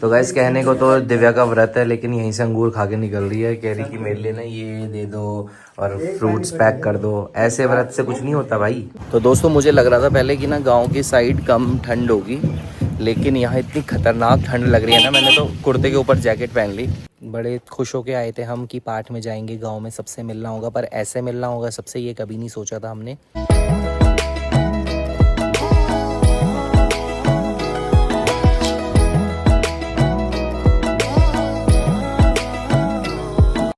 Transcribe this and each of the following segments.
तो गाइस कहने को तो दिव्या का व्रत है, लेकिन यहीं से अंगूर खा के निकल रही है। कह रही कि मेरे लिए ना ये दे दो और फ्रूट्स पैक कर दो। ऐसे व्रत से कुछ नहीं होता भाई। तो दोस्तों मुझे लग रहा था पहले कि ना गांव की साइड कम ठंड होगी, लेकिन यहाँ इतनी खतरनाक ठंड लग रही है ना, मैंने तो कुर्ते के ऊपर जैकेट पहन ली। बड़े खुश होके आए थे हम कि पाठ में जाएंगे, गाँव में सबसे मिलना होगा, पर ऐसे मिलना होगा सबसे ये कभी नहीं सोचा था हमने।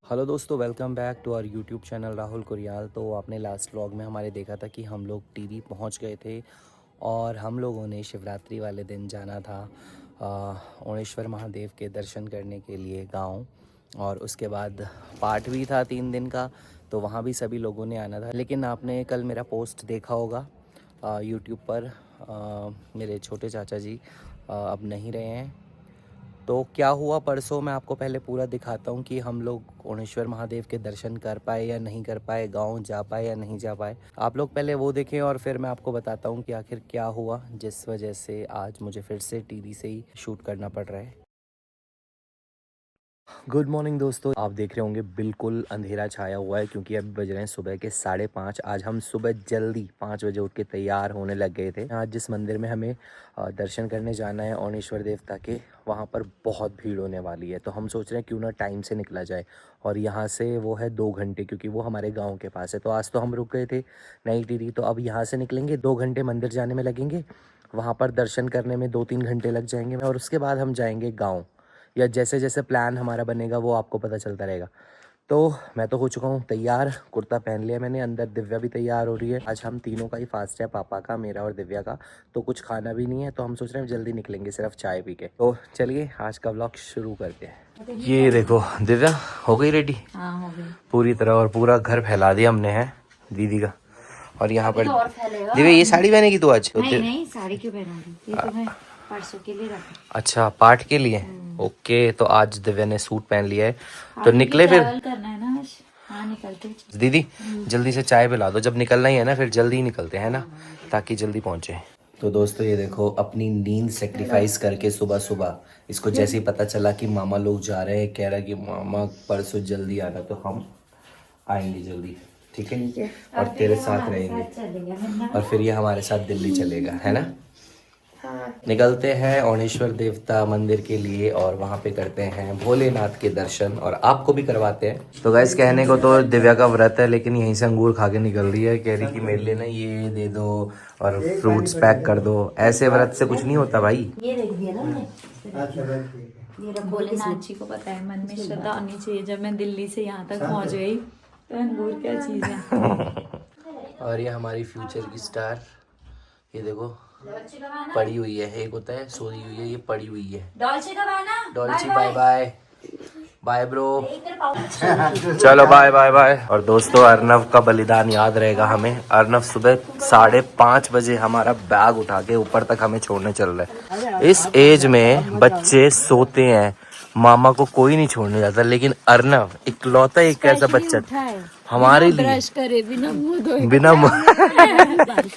हेलो दोस्तों, welcome back to our YouTube channel Rahul Kuriyal. तो आपने लास्ट व्लॉग में हमारे देखा था कि हम लोग टीरी पहुंच गए थे और हम लोगों ने शिवरात्रि वाले दिन जाना था ओणेश्वर महादेव के दर्शन करने के लिए गांव, और उसके बाद पाठ भी था 3 दिन का, तो वहां भी सभी लोगों ने आना था। लेकिन आपने कल मेरा पोस्ट देखा होगा यूट्यूब पर, मेरे छोटे चाचा जी अब नहीं रहे हैं। तो क्या हुआ परसों, मैं आपको पहले पूरा दिखाता हूँ कि हम लोग ओणेश्वर महादेव के दर्शन कर पाए या नहीं कर पाए, गांव जा पाए या नहीं जा पाए। आप लोग पहले वो देखें और फिर मैं आपको बताता हूँ कि आखिर क्या हुआ जिस वजह से आज मुझे फिर से टीवी से ही शूट करना पड़ रहा है। गुड मॉर्निंग दोस्तों, आप देख रहे होंगे बिल्कुल अंधेरा छाया हुआ है क्योंकि अभी बज रहे हैं सुबह के 5:30। आज हम सुबह जल्दी 5 बजे उठ के तैयार होने लग गए थे। आज जिस मंदिर में हमें दर्शन करने जाना है ओणेश्वर देवता के, वहाँ पर बहुत भीड़ होने वाली है। तो हम सोच रहे हैं क्यों ना टाइम से निकला जाए, और यहाँ से वो है 2 घंटे, क्योंकि वो हमारे गाँव के पास है। तो आज तो हम रुक गए थे नई टिहरी, तो अब यहाँ से निकलेंगे, 2 घंटे मंदिर जाने में लगेंगे, वहाँ पर दर्शन करने में 2-3 घंटे लग जाएंगे, और उसके बाद हम जाएंगे गाँव, या जैसे जैसे प्लान हमारा बनेगा वो आपको पता चलता रहेगा। तो मैं तो हो चुका हूँ तैयार, कुर्ता पहन लिया मैंने, अंदर दिव्या भी तैयार हो रही है। आज हम तीनों का ही फास्ट है, पापा का, मेरा और दिव्या का, तो कुछ खाना भी नहीं है, तो हम सोच रहे हैं जल्दी निकलेंगे सिर्फ चाय पी के। तो चलिए आज का व्लॉग शुरू करते हैं। ये देखो दिव्या हो गई रेडी? हाँ, हो गई पूरी तरह, और पूरा घर फैला दिया हमने है दीदी का। और यहाँ पर तो और फैलेगा। दिव्या ये साड़ी पहनेगी तू आज? नहीं, साड़ी क्यों पहनूंगी, ये तो मैं परसों के लिए रखा। अच्छा, पाठ के लिए। ओके, तो आज दिव्या ने सूट पहन लिया है, तो निकले फिर। करना है ना आज। हाँ, निकलते दीदी जल्दी से चाय पिला दो, जब निकलना ही है ना फिर जल्दी ही निकलते हैं ना, ताकि जल्दी पहुंचे। तो दोस्तों ये देखो, अपनी नींद सेक्रीफाइस करके सुबह सुबह इसको जैसे ही पता चला कि मामा लोग जा रहे हैं, कह रहा है कि मामा परसों जल्दी आना, तो हम आएंगे जल्दी, ठीक है, और तेरे साथ रहेंगे, और फिर ये हमारे साथ दिल्ली चलेगा, है ना। निकलते हैं ओणेश्वर देवता मंदिर के लिए, और वहाँ पे करते हैं भोलेनाथ के दर्शन, और आपको भी करवाते हैं। तो गाइस कहने को तो दिव्या का व्रत है, लेकिन यहीं से अंगूर खा के निकल रही है। कह रही कि मेरे लिए ना ये दे दो और फ्रूट्स पैक कर दो। ऐसे व्रत से कुछ नहीं होता भाई। ये देख दिया ना ये भोलेनाथ जी को पता है, मन में श्रद्धा होनी चाहिए। जब मैं दिल्ली से यहाँ तक पहुँच गई तो अंगूर क्या चीज है। और ये हमारी फ्यूचर की स्टार, ये देखो पड़ी हुई है, एक होता है सोई हुई है, ये पड़ी हुई है। डॉल्ची बाय बाय बाय ब्रो। चलो बाय बाय बाय। और दोस्तों अर्नव का बलिदान याद रहेगा हमें। अर्नव सुबह 5:30 बजे हमारा बैग उठा के ऊपर तक हमें छोड़ने चल रहा है। इस एज में बच्चे सोते हैं, मामा को कोई नहीं छोड़ने जाता, लेकिन अर्नव इकलौता एक ऐसा बच्चा हमारे लिए ब्रश करे बिना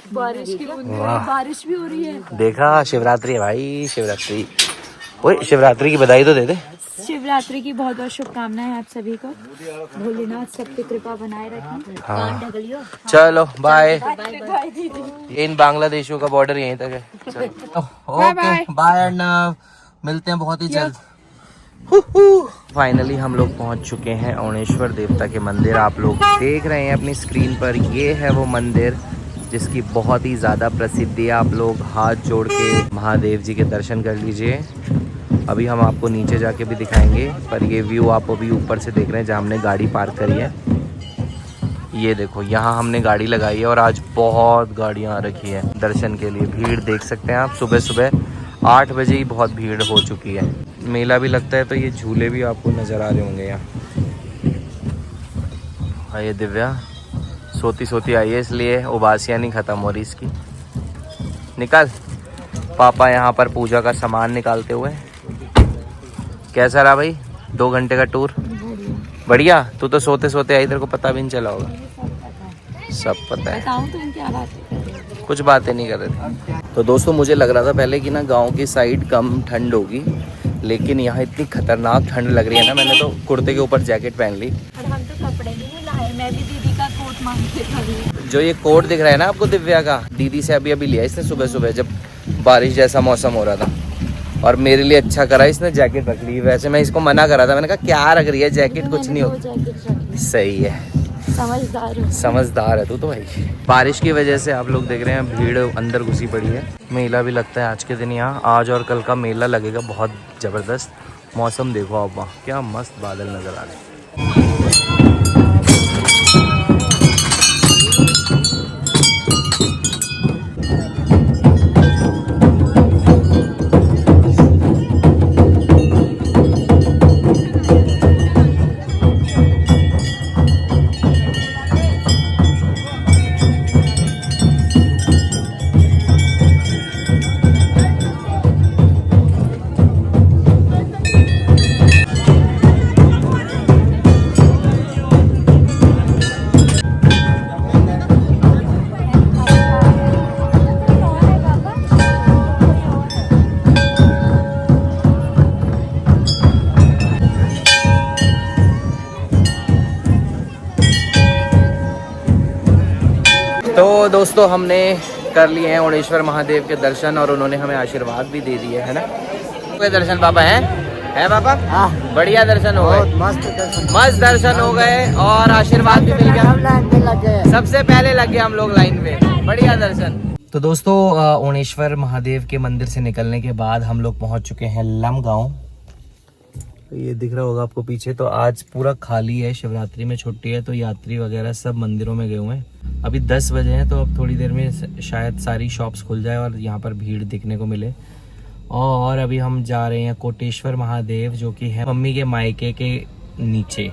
बारिश की बूंद, बारिश भी हो रही है। देखा, शिवरात्रि है भाई, शिवरात्रि। ओए शिवरात्रि की बधाई तो दे दे। शिवरात्रि की बहुत बहुत शुभकामनाएं आप सभी को। भोलेनाथ सब पे कृपा बनाए रखें। हाँ। चलो बाय। इन बांग्लादेशियों का बॉर्डर यहीं तक है। ओके बाय अर्नव, मिलते हैं बहुत ही जल्द। फाइनली हम लोग पहुंच चुके हैं ओणेश्वर देवता के मंदिर। आप लोग देख रहे हैं अपनी स्क्रीन पर, ये है वो मंदिर जिसकी बहुत ही ज़्यादा प्रसिद्धि है। आप लोग हाथ जोड़ के महादेव जी के दर्शन कर लीजिए। अभी हम आपको नीचे जाके भी दिखाएंगे, पर ये व्यू आप अभी ऊपर से देख रहे हैं जहाँ हमने गाड़ी पार्क करी है। ये देखो यहाँ हमने गाड़ी लगाई है, और आज बहुत गाड़ियाँ आ रखी है दर्शन के लिए। भीड़ देख सकते हैं आप, सुबह सुबह 8 बजे ही बहुत भीड़ हो चुकी है। मेला भी लगता है, तो ये झूले भी आपको नज़र आ रहे होंगे यहाँ। हाँ, ये दिव्या सोती सोती आई है, इसलिए उबासियाँ नहीं ख़त्म हो रही इसकी। निकल। पापा यहाँ पर पूजा का सामान निकालते हुए। कैसा रहा भाई 2 घंटे का टूर? बढ़िया। तू तो सोते सोते आई, तेरे को पता भी नहीं चला होगा। सब पता है। बताऊं तुम क्या बात है? कुछ बातें नहीं कर रहे थे। तो दोस्तों मुझे लग रहा था पहले कि ना गांव की साइड कम ठंड होगी, लेकिन यहाँ इतनी खतरनाक ठंड लग रही है ना, मैंने तो कुर्ते के ऊपर जैकेट पहन ली। और हम तो कपड़े भी नहीं लाए, मैं भी दीदी का कोट मांग के खड़ी। जो ये कोट दिख रहा है ना आपको दिव्या का, दीदी से अभी लिया इसने सुबह सुबह जब बारिश जैसा मौसम हो रहा था, और मेरे लिए अच्छा करा इसने जैकेट रख ली। वैसे मैं इसको मना करा था, मैंने कहा क्या रख रही है जैकेट, कुछ नहीं होता। सही है, समझदार है तू तो भाई। बारिश की वजह से आप लोग देख रहे हैं भीड़ अंदर घुसी पड़ी है। मेला भी लगता है आज के दिन यहाँ, आज और कल का मेला लगेगा बहुत ज़बरदस्त। मौसम देखो आप, वहाँ क्या मस्त बादल नज़र आ रहे हैं। तो दोस्तों हमने कर लिए हैं ओणेश्वर महादेव के दर्शन, और उन्होंने हमें आशीर्वाद भी दे दिए है ना। कोई दर्शन पापा है पापा? हाँ, बढ़िया दर्शन हो गए, मस्त दर्शन हो गए, और आशीर्वाद भी मिल गया। सबसे पहले लग गए हम लोग लाइन में, बढ़िया दर्शन। तो दोस्तों ओणेश्वर महादेव के मंदिर से निकलने के बाद हम लोग पहुंच चुके हैं लमगांव। ये दिख रहा होगा आपको पीछे। तो आज पूरा खाली है, शिवरात्रि में छुट्टी है, तो यात्री वगैरह सब मंदिरों में गए हुए हैं। अभी 10 बजे हैं, तो अब थोड़ी देर में शायद सारी शॉप्स खुल जाए और यहाँ पर भीड़ दिखने को मिले। और अभी हम जा रहे हैं कोटेश्वर महादेव, जो कि है मम्मी के मायके के नीचे।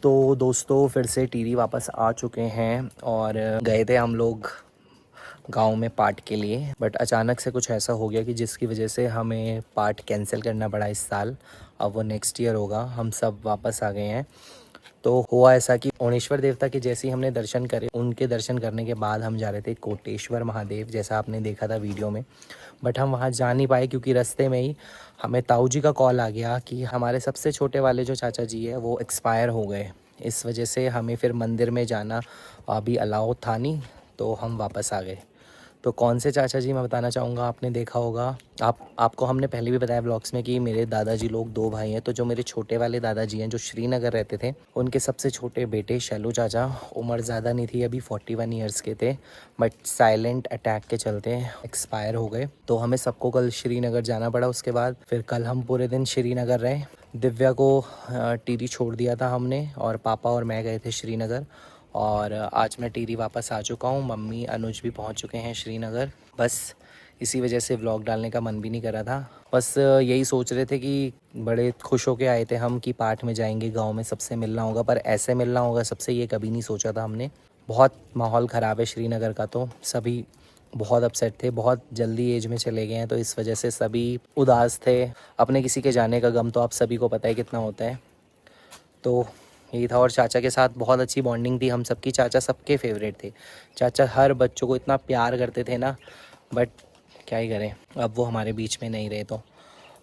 तो दोस्तों फिर से टिहरी वापस आ चुके हैं, और गए थे हम लोग गांव में पाठ के लिए, बट अचानक से कुछ ऐसा हो गया कि जिसकी वजह से हमें पाठ कैंसिल करना पड़ा इस साल। अब वो नेक्स्ट ईयर होगा। हम सब वापस आ गए हैं। तो हुआ ऐसा कि ओणेश्वर देवता के जैसे ही हमने दर्शन करे, उनके दर्शन करने के बाद हम जा रहे थे कोटेश्वर महादेव, जैसा आपने देखा था वीडियो में। बट हम वहाँ जा नहीं पाए क्योंकि रास्ते में ही हमें ताऊ जी का कॉल आ गया कि हमारे सबसे छोटे वाले जो चाचा जी है वो एक्सपायर हो गए। इस वजह से हमें फिर मंदिर में जाना अभी अलाउ था नहीं, तो हम वापस आ गए। तो कौन से चाचा जी मैं बताना चाहूँगा, आपने देखा होगा, आपको हमने पहले भी बताया ब्लॉग्स में कि मेरे दादाजी लोग 2 भाई हैं। तो जो मेरे छोटे वाले दादाजी हैं जो श्रीनगर रहते थे, उनके सबसे छोटे बेटे शैलू चाचा, उम्र ज़्यादा नहीं थी, अभी 41 ईयर्स के थे, बट साइलेंट अटैक के चलते एक्सपायर हो गए। तो हमें सबको कल श्रीनगर जाना पड़ा। उसके बाद फिर कल हम पूरे दिन श्रीनगर रहे। दिव्या को टिहरी छोड़ दिया था हमने, और पापा और मैं गए थे श्रीनगर। और आज मैं टिहरी वापस आ चुका हूँ। मम्मी अनुज भी पहुँच चुके हैं श्रीनगर। बस इसी वजह से व्लॉग डालने का मन भी नहीं कर रहा था। बस यही सोच रहे थे कि बड़े खुश होके आए थे हम कि पाठ में जाएंगे, गांव में सबसे मिलना होगा, पर ऐसे मिलना होगा सबसे, ये कभी नहीं सोचा था हमने। बहुत माहौल ख़राब है श्रीनगर का, तो सभी बहुत अपसेट थे, बहुत जल्दी एज में चले गए हैं, तो इस वजह से सभी उदास थे। अपने किसी के जाने का गम तो आप सभी को पता है कितना होता है। तो यही था। और चाचा के साथ बहुत अच्छी बॉन्डिंग थी हम सबकी। चाचा सबके फेवरेट थे। चाचा हर बच्चों को इतना प्यार करते थे ना, बट क्या ही करें, अब वो हमारे बीच में नहीं रहे। तो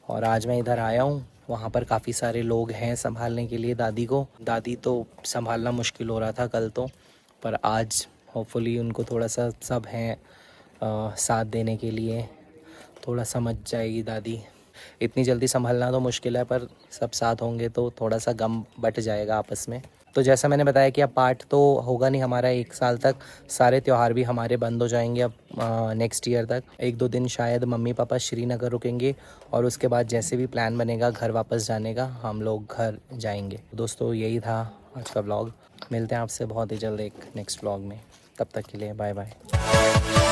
और आज मैं इधर आया हूँ, वहाँ पर काफ़ी सारे लोग हैं संभालने के लिए दादी को। दादी तो संभालना मुश्किल हो रहा था कल तो, पर आज होपफुली उनको थोड़ा सा सब हैं साथ देने के लिए। थोड़ा समझ जाएगी दादी। इतनी जल्दी संभालना तो मुश्किल है, पर सब साथ होंगे तो थोड़ा सा गम बट जाएगा आपस में। तो जैसा मैंने बताया कि अब पाठ तो होगा नहीं हमारा 1 साल तक। सारे त्यौहार भी हमारे बंद हो जाएंगे अब नेक्स्ट ईयर तक। 1-2 दिन शायद मम्मी पापा श्रीनगर रुकेंगे, और उसके बाद जैसे भी प्लान बनेगा घर वापस जाने का, हम लोग घर जाएंगे। दोस्तों यही था आज का ब्लॉग। मिलते हैं आपसे बहुत ही जल्द एक नेक्स्ट ब्लॉग में। तब तक के लिए बाय बाय।